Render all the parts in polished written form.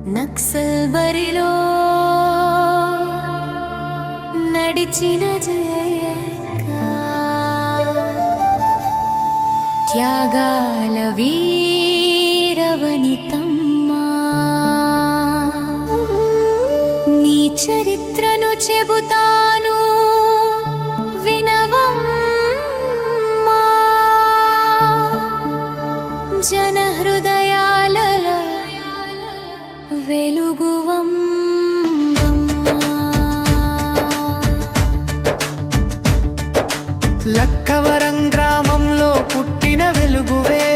నక్సల్ బరిలో నడిచిన త్యాగాల వీరవనితమ్మా నీ చరిత్రను చెబుతాను వినవమ్మా జన హృదయాలలో వెలుగువమ్మా లక్కవరం గ్రామంలో పుట్టిన వెలుగువే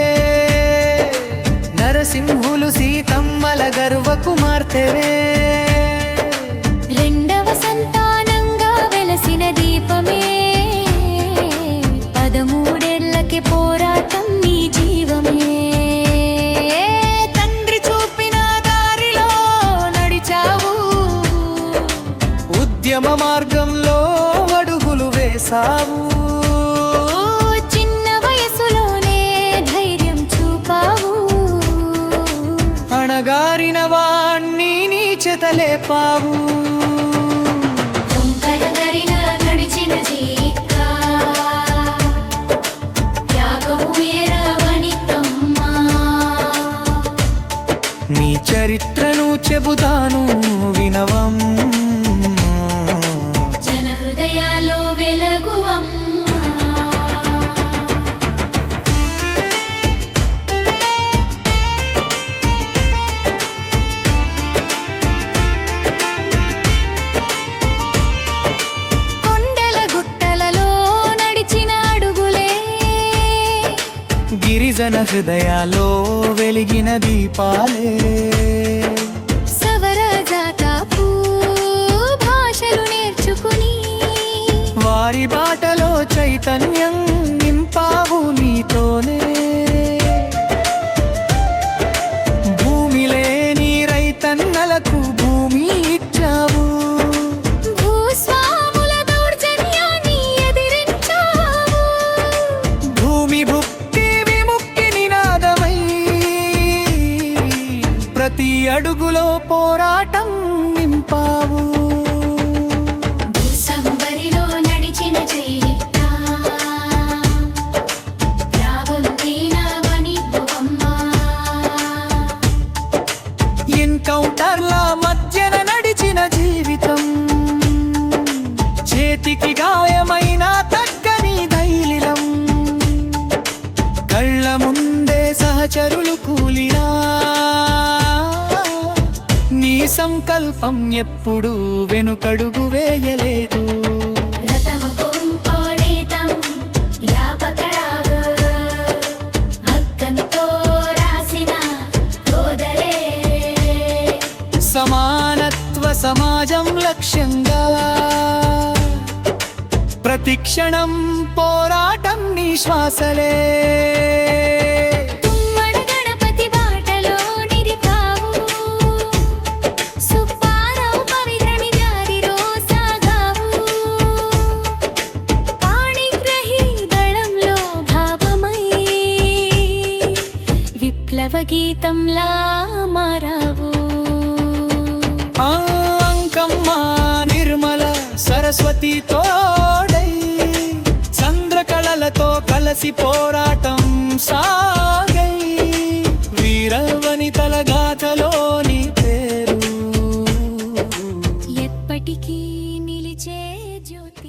నరసింహులు సీతమ్మల గర్వ కుమార్తెవే రెండవ సంతానంగా వెలసిన దీపమే 13 ఏళ్లకి పోరాటం నీ జీవమే తండ్రి చూపిన దారిలో నడిచావు ఉద్యమ మార్గంలో అడుగులు వేసావు చిన్న వయసులోనే ధైర్యం చూపావు అణగారిన వాణ్ణి నీచెతలేపావు నడిచిన జీకా త్యాగము వీరవనితమ్మా నీ చరిత్రను చెబుతాను వినవమ్మా జన హృదయాల్లో వెలుగువమ్మా కొండల గుట్టలలో నడిచిన అడుగులే గిరిజన హృదయాల్లో వెలిగిన దీపాలే సవరజాతపు భాషలు నేర్చుకుని వారి బాటలో చైతన్యం నింపావు నీతోనే భూమి లేని రైతన్నలకు భూమి ఇచ్చావు భూస్వాముల దౌర్జన్యాన్ని ఎదిరించావు భూమి భుక్తి విముక్తి నినాదమై ప్రతి అడుగులో పోరాటం నింపావు సంబరిలో నడిచిన చరిత్ర త్యాగం వీరవనితమ్మా ఎన్కౌంటర్ల మధ్యన నడిచిన జీవితం చేతికి గాయమైన తగ్గని ధైర్యం కళ్ళ ముందే సహచరులు కూలినా నీ సంకల్పం ఎప్పుడు వెనుకడుగు వేయలేదు రతమకుం పోడేతం యాపకడాగ హక్కంతో రాసిన సోదరే సమానత్వ సమాజం లక్ష్యంగా ప్రతిక్షణం పోరాటం నీ శ్వాసలే తుమ్మడ గణపతి బాటలో నిలిపావు సుబ్బారావు పవిత్రని దారిలో సాగావు పాణిగ్రహి దళంలో భావమై విప్లవ గీతంలా మారావు అంకమ్మ నిర్మల సరస్వతి తోడై చంద్రకళలతో కలసి పోరాటం సాగై వీరవనితల గాథలోని పేరు ఎప్పటికీ నిలిచే జ్యోతి.